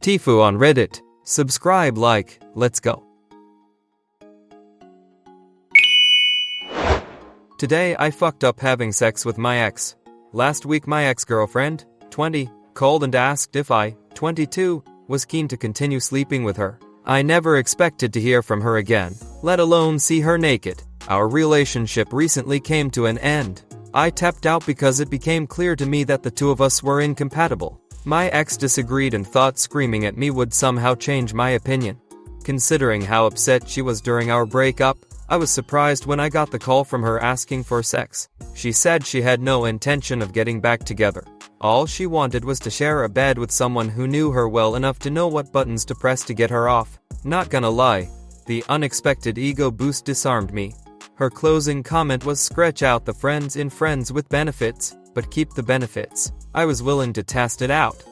TIFU on Reddit. Subscribe, like, let's go. Today I fucked up having sex with my ex. Last week my ex-girlfriend, 20, called and asked if I, 22, was keen to continue sleeping with her. I never expected to hear from her again, let alone see her naked. Our relationship recently came to an end. I tapped out because it became clear to me that the two of us were incompatible. My ex disagreed and thought screaming at me would somehow change my opinion. Considering how upset she was during our breakup, I was surprised when I got the call from her asking for sex. She said she had no intention of getting back together. All she wanted was to share a bed with someone who knew her well enough to know what buttons to press to get her off. Not gonna lie, the unexpected ego boost disarmed me. Her closing comment was scratch out the friends in friends with benefits, but keep the benefits. I was willing to test it out.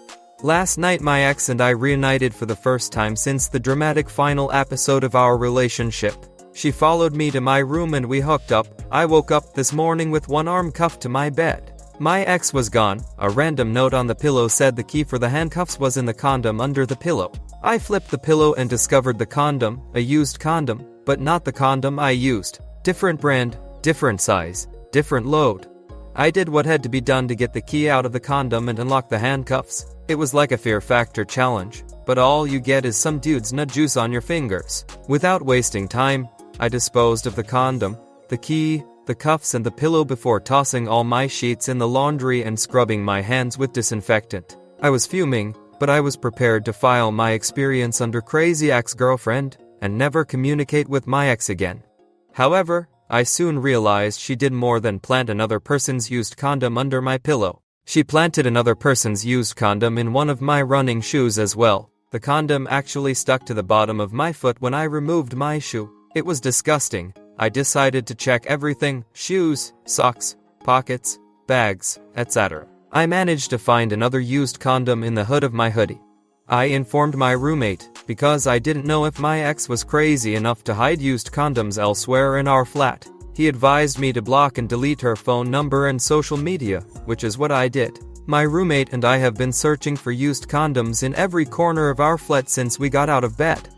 Last night my ex and I reunited for the first time since the dramatic final episode of our relationship. She followed me to my room and we hooked up. I woke up this morning with one arm cuffed to my bed. My ex was gone. A random note on the pillow said the key for the handcuffs was in the condom under the pillow. I flipped the pillow and discovered the condom, a used condom, but not the condom I used. Different brand, different size, different load. I did what had to be done to get the key out of the condom and unlock the handcuffs. It was like a Fear Factor challenge, but all you get is some dude's nut juice on your fingers. Without wasting time, I disposed of the condom, the key, the cuffs and the pillow before tossing all my sheets in the laundry and scrubbing my hands with disinfectant. I was fuming, but I was prepared to file my experience under crazy ex-girlfriend and never communicate with my ex again. However, I soon realized she did more than plant another person's used condom under my pillow. She planted another person's used condom in one of my running shoes as well. The condom actually stuck to the bottom of my foot when I removed my shoe. It was disgusting. I decided to check everything: shoes, socks, pockets, bags, etc. I managed to find another used condom in the hood of my hoodie. I informed my roommate, because I didn't know if my ex was crazy enough to hide used condoms elsewhere in our flat. He advised me to block and delete her phone number and social media, which is what I did. My roommate and I have been searching for used condoms in every corner of our flat since we got out of bed.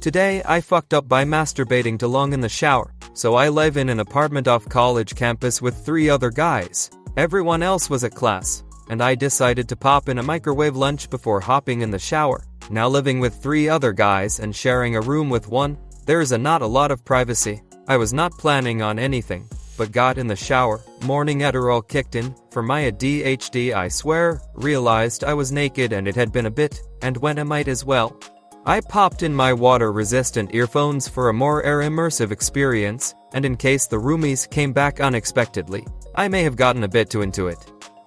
Today I fucked up by masturbating too long in the shower, so I live in an apartment off college campus with 3 other guys. Everyone else was at class, and I decided to pop in a microwave lunch before hopping in the shower. Now living with 3 other guys and sharing a room with one, there's not a lot of privacy. I was not planning on anything, but got in the shower, morning Adderall kicked in, for my ADHD I swear, realized I was naked and it had been a bit, and when I might as well. I popped in my water-resistant earphones for a more immersive experience, and in case the roomies came back unexpectedly, I may have gotten a bit too into it.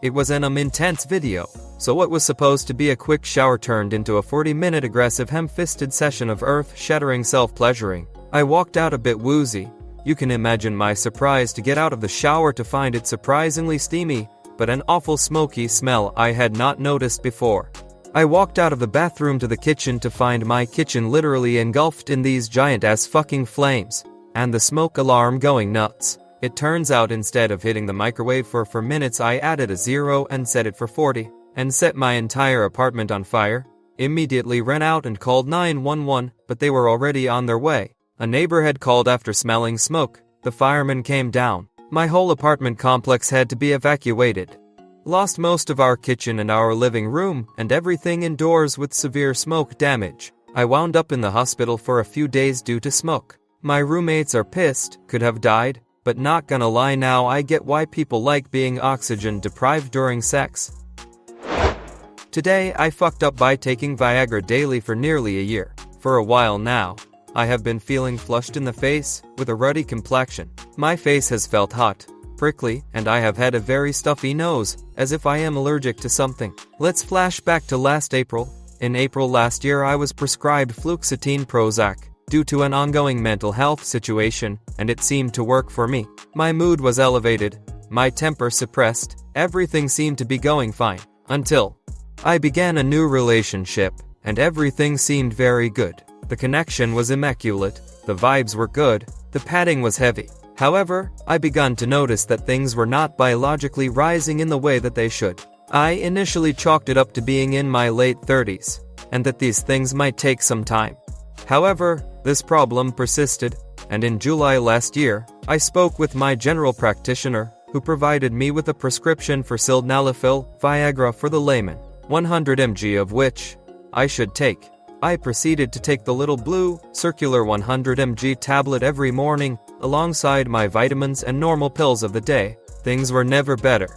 It was an intense video, so what was supposed to be a quick shower turned into a 40-minute aggressive ham-fisted session of earth-shattering self-pleasuring. I walked out a bit woozy. You can imagine my surprise to get out of the shower to find it surprisingly steamy, but an awful smoky smell I had not noticed before. I walked out of the bathroom to the kitchen to find my kitchen literally engulfed in these giant-ass fucking flames, and the smoke alarm going nuts. It turns out instead of hitting the microwave for 4 minutes I added a 0 and set it for 40, and set my entire apartment on fire. Immediately ran out and called 911, but they were already on their way. A neighbor had called after smelling smoke. The firemen came down. My whole apartment complex had to be evacuated. Lost most of our kitchen and our living room, and everything indoors with severe smoke damage. I wound up in the hospital for a few days due to smoke. My roommates are pissed, could have died, but not gonna lie, now I get why people like being oxygen deprived during sex. Today I fucked up by taking Viagra daily for nearly a year. For a while now, I have been feeling flushed in the face, with a ruddy complexion. My face has felt hot, prickly, and I have had a very stuffy nose, as if I am allergic to something. Let's flash back to last April. In April last year I was prescribed fluoxetine Prozac, due to an ongoing mental health situation, and it seemed to work for me. My mood was elevated, my temper suppressed, everything seemed to be going fine. Until I began a new relationship, and everything seemed very good. The connection was immaculate, the vibes were good, the patting was heavy. However, I began to notice that things were not biologically rising in the way that they should. I initially chalked it up to being in my late 30s, and that these things might take some time. However, this problem persisted, and in July last year, I spoke with my general practitioner, who provided me with a prescription for sildenafil, Viagra for the layman, 100 mg of which I should take. I proceeded to take the little blue, circular 100 mg tablet every morning, alongside my vitamins and normal pills of the day. Things were never better.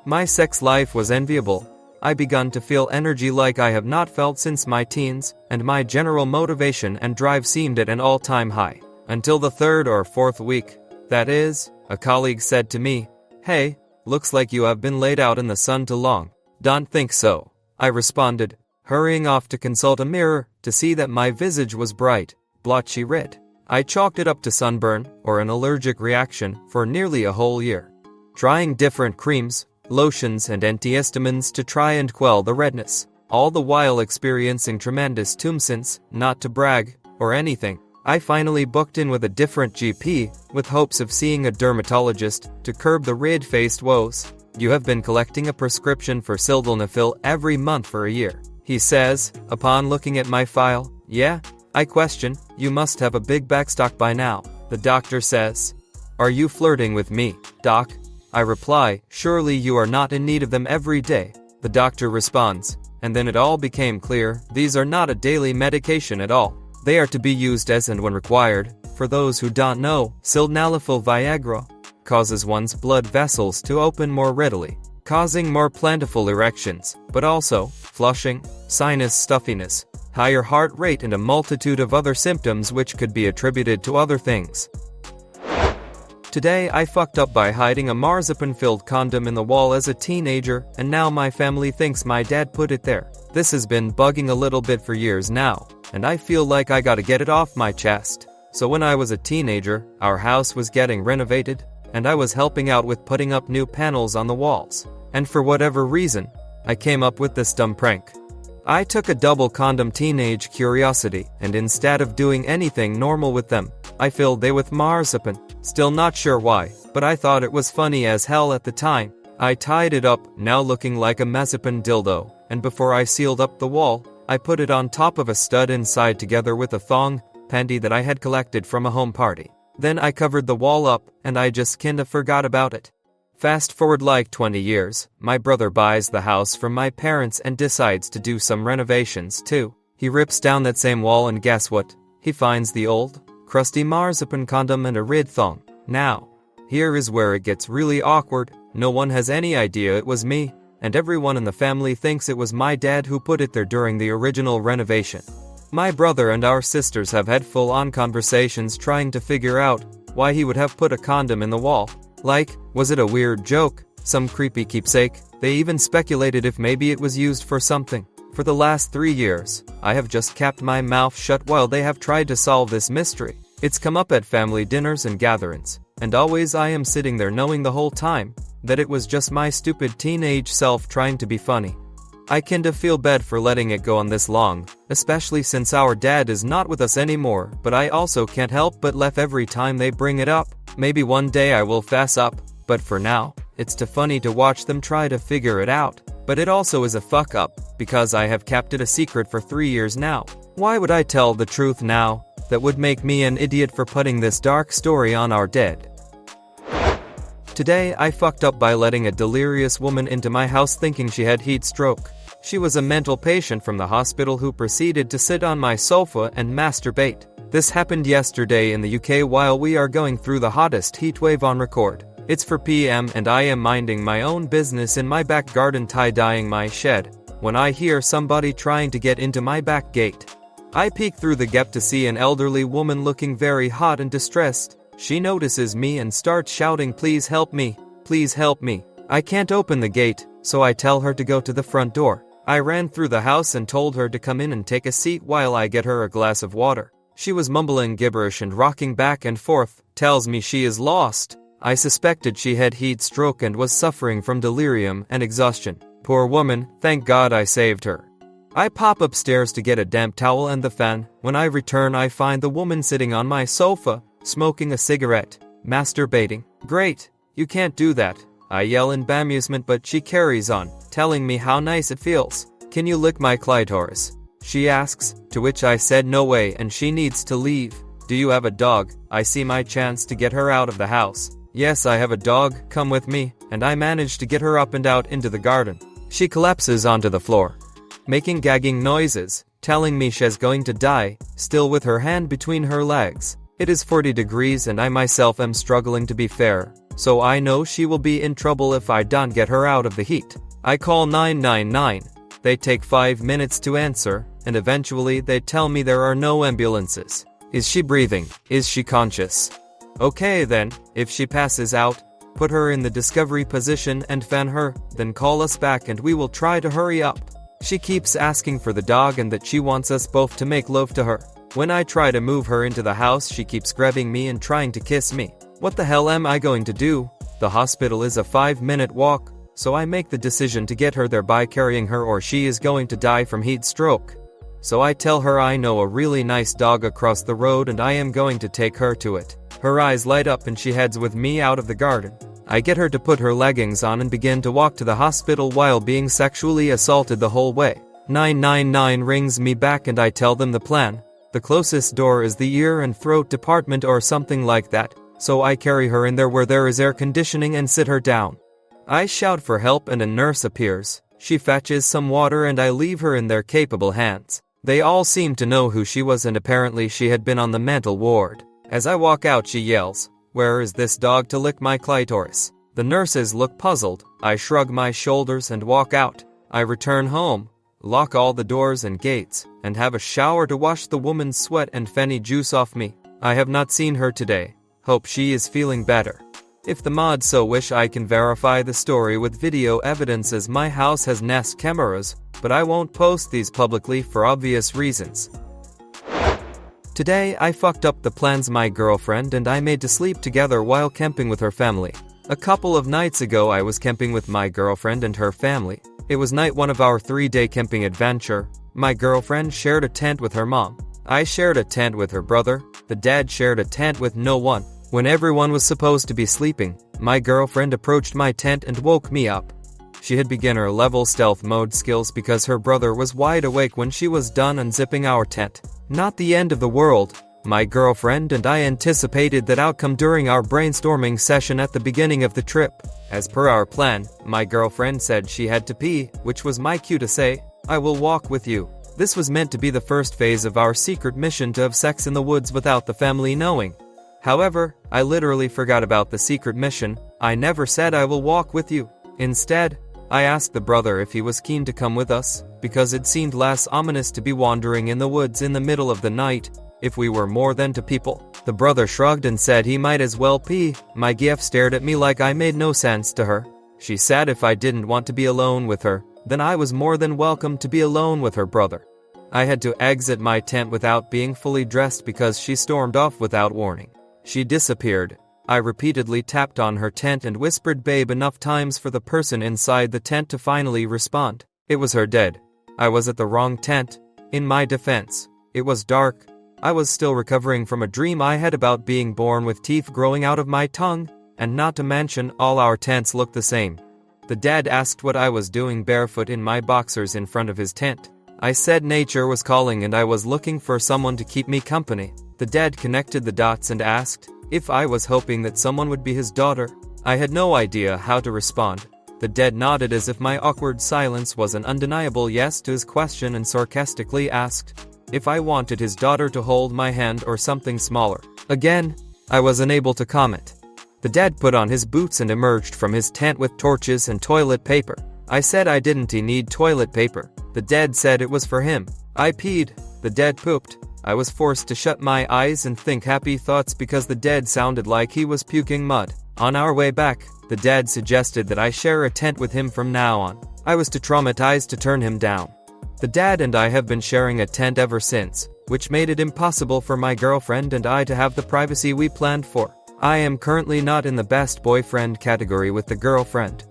My sex life was enviable. I begun to feel energy like I have not felt since my teens, and my general motivation and drive seemed at an all-time high. Until the third or fourth week. That is, a colleague said to me, "Hey, looks like you have been laid out in the sun too long." "Don't think so," I responded, hurrying off to consult a mirror to see that my visage was bright, blotchy red. I chalked it up to sunburn or an allergic reaction for nearly a whole year, trying different creams, lotions and antihistamines to try and quell the redness, all the while experiencing tremendous tumsins. Not to brag or anything, I finally booked in with a different GP with hopes of seeing a dermatologist to curb the red-faced woes. "You have been collecting a prescription for sildenafil every month for a year," he says, upon looking at my file. "Yeah?" I question. "You must have a big backstock by now," the doctor says. "Are you flirting with me, doc?" I reply, "Surely you are not in need of them every day." The doctor responds, and then it all became clear. These are not a daily medication at all. They are to be used as and when required. For those who don't know, sildenafil Viagra causes one's blood vessels to open more readily, causing more plentiful erections, but also flushing, sinus stuffiness, higher heart rate and a multitude of other symptoms which could be attributed to other things. Today I fucked up by hiding a marzipan-filled condom in the wall as a teenager, and now my family thinks my dad put it there. This has been bugging a little bit for years now, and I feel like I gotta get it off my chest. So when I was a teenager, our house was getting renovated, and I was helping out with putting up new panels on the walls. And for whatever reason, I came up with this dumb prank. I took a double condom teenage curiosity, and instead of doing anything normal with them, I filled they with marzipan. Still not sure why, but I thought it was funny as hell at the time. I tied it up, now looking like a marzipan dildo, and before I sealed up the wall, I put it on top of a stud inside together with a thong panty that I had collected from a home party. Then I covered the wall up, and I just kinda forgot about it. Fast forward like 20 years, my brother buys the house from my parents and decides to do some renovations too. He rips down that same wall and guess what? He finds the old, crusty marzipan condom and a red thong. Now, here is where it gets really awkward. No one has any idea it was me, and everyone in the family thinks it was my dad who put it there during the original renovation. My brother and our sisters have had full-on conversations trying to figure out why he would have put a condom in the wall. Like, was it a weird joke? Some creepy keepsake? They even speculated if maybe it was used for something. For the last 3 years, I have just kept my mouth shut while they have tried to solve this mystery. It's come up at family dinners and gatherings, and always I am sitting there knowing the whole time that it was just my stupid teenage self trying to be funny. I kinda feel bad for letting it go on this long, especially since our dad is not with us anymore, but I also can't help but laugh every time they bring it up. Maybe one day I will fess up, but for now, it's too funny to watch them try to figure it out. But it also is a fuck up, because I have kept it a secret for 3 years now. Why would I tell the truth now? That would make me an idiot for putting this dark story on our dead. Today I fucked up by letting a delirious woman into my house thinking she had heat stroke. She was a mental patient from the hospital who proceeded to sit on my sofa and masturbate. This happened yesterday in the UK while we are going through the hottest heatwave on record. It's 4 p.m. and I am minding my own business in my back garden tie-dyeing my shed, when I hear somebody trying to get into my back gate. I peek through the gap to see an elderly woman looking very hot and distressed. She notices me and starts shouting, "Please help me, please help me." I can't open the gate, so I tell her to go to the front door. I ran through the house and told her to come in and take a seat while I get her a glass of water. She was mumbling gibberish and rocking back and forth, tells me she is lost. I suspected she had heat stroke and was suffering from delirium and exhaustion. Poor woman, thank God I saved her. I pop upstairs to get a damp towel and the fan. When I return, I find the woman sitting on my sofa, smoking a cigarette, masturbating. Great, you can't do that. I yell in bemusement, but she carries on, telling me how nice it feels. Can you lick my clitoris? She asks, to which I said no way and she needs to leave. Do you have a dog? I see my chance to get her out of the house. Yes, I have a dog, come with me, and I manage to get her up and out into the garden. She collapses onto the floor, making gagging noises, telling me she's going to die, still with her hand between her legs. It is 40 degrees and I myself am struggling to be fair, so I know she will be in trouble if I don't get her out of the heat. I call 999. They take 5 minutes to answer, and eventually they tell me there are no ambulances. Is she breathing? Is she conscious? Okay then, if she passes out, put her in the discovery position and fan her, then call us back and we will try to hurry up. She keeps asking for the dog and that she wants us both to make love to her. When I try to move her into the house, she keeps grabbing me and trying to kiss me. What the hell am I going to do? The hospital is a 5-minute walk, so I make the decision to get her there by carrying her or she is going to die from heat stroke. So I tell her I know a really nice dog across the road and I am going to take her to it. Her eyes light up and she heads with me out of the garden. I get her to put her leggings on and begin to walk to the hospital while being sexually assaulted the whole way. 999 rings me back and I tell them the plan. The closest door is the ear and throat department or something like that, so I carry her in there where there is air conditioning and sit her down. I shout for help and a nurse appears. She fetches some water and I leave her in their capable hands. They all seem to know who she was and apparently she had been on the mental ward. As I walk out she yells, "Where is this dog to lick my clitoris?" The nurses look puzzled. I shrug my shoulders and walk out. I return home, lock all the doors and gates, and have a shower to wash the woman's sweat and fenny juice off me. I have not seen her today. Hope she is feeling better. If the mods so wish I can verify the story with video evidence as my house has Nest cameras, but I won't post these publicly for obvious reasons. Today I fucked up the plans my girlfriend and I made to sleep together while camping with her family. A couple of nights ago I was camping with my girlfriend and her family. It was night 1 of our 3-day camping adventure. My girlfriend shared a tent with her mom. I shared a tent with her brother. The dad shared a tent with no one. When everyone was supposed to be sleeping, my girlfriend approached my tent and woke me up. She had beginner level stealth mode skills because her brother was wide awake when she was done unzipping our tent. Not the end of the world. My girlfriend and I anticipated that outcome during our brainstorming session at the beginning of the trip. As per our plan, my girlfriend said she had to pee, which was my cue to say, "I will walk with you." This was meant to be the first phase of our secret mission to have sex in the woods without the family knowing. However, I literally forgot about the secret mission. I never said I will walk with you. Instead, I asked the brother if he was keen to come with us, because it seemed less ominous to be wandering in the woods in the middle of the night, if we were more than 2 people. The brother shrugged and said he might as well pee. My GF stared at me like I made no sense to her. She said if I didn't want to be alone with her, then I was more than welcome to be alone with her brother. I had to exit my tent without being fully dressed because she stormed off without warning. She disappeared. I repeatedly tapped on her tent and whispered babe enough times for the person inside the tent to finally respond. It was her dead. I was at the wrong tent. In my defense, it was dark. I was still recovering from a dream I had about being born with teeth growing out of my tongue, and not to mention all our tents looked the same. The dad asked what I was doing barefoot in my boxers in front of his tent. I said nature was calling and I was looking for someone to keep me company. The dad connected the dots and asked if I was hoping that someone would be his daughter. I had no idea how to respond. The dad nodded as if my awkward silence was an undeniable yes to his question and sarcastically asked if I wanted his daughter to hold my hand or something smaller. Again, I was unable to comment. The dad put on his boots and emerged from his tent with torches and toilet paper. I said I didn't need toilet paper. The dad said it was for him. I peed. The dad pooped. I was forced to shut my eyes and think happy thoughts because the dad sounded like he was puking mud. On our way back, the dad suggested that I share a tent with him from now on. I was too traumatized to turn him down. The dad and I have been sharing a tent ever since, which made it impossible for my girlfriend and I to have the privacy we planned for. I am currently not in the best boyfriend category with the girlfriend.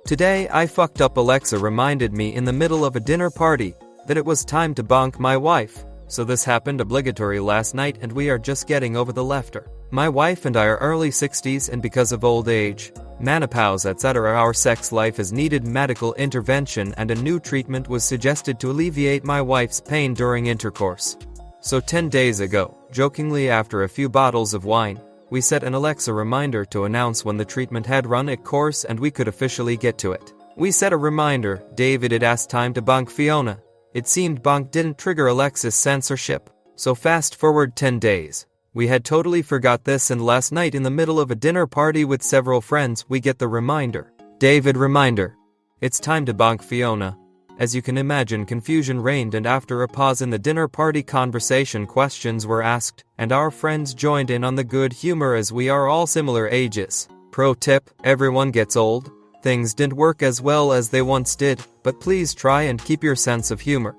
Today I fucked up. Alexa reminded me in the middle of a dinner party that it was time to bonk my wife. So this happened obligatory last night and we are just getting over the laughter. My wife and I are early 60s and because of old age, menopause, etc. Our sex life has needed medical intervention, and a new treatment was suggested to alleviate my wife's pain during intercourse. So 10 days ago, jokingly after a few bottles of wine, we set an Alexa reminder to announce when the treatment had run its course and we could officially get to it. We set a reminder, David had asked time to bonk Fiona. It seemed bonk didn't trigger Alexa's censorship. So fast forward 10 days. We had totally forgot this, and last night in the middle of a dinner party with several friends we get the reminder. David reminder. It's time to bonk Fiona. As you can imagine, confusion reigned, and after a pause in the dinner party conversation, questions were asked, and our friends joined in on the good humor as we are all similar ages. Pro tip, everyone gets old. Things didn't work as well as they once did, but please try and keep your sense of humor.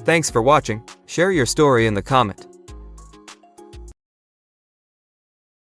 Thanks for watching. Share your story in the comment.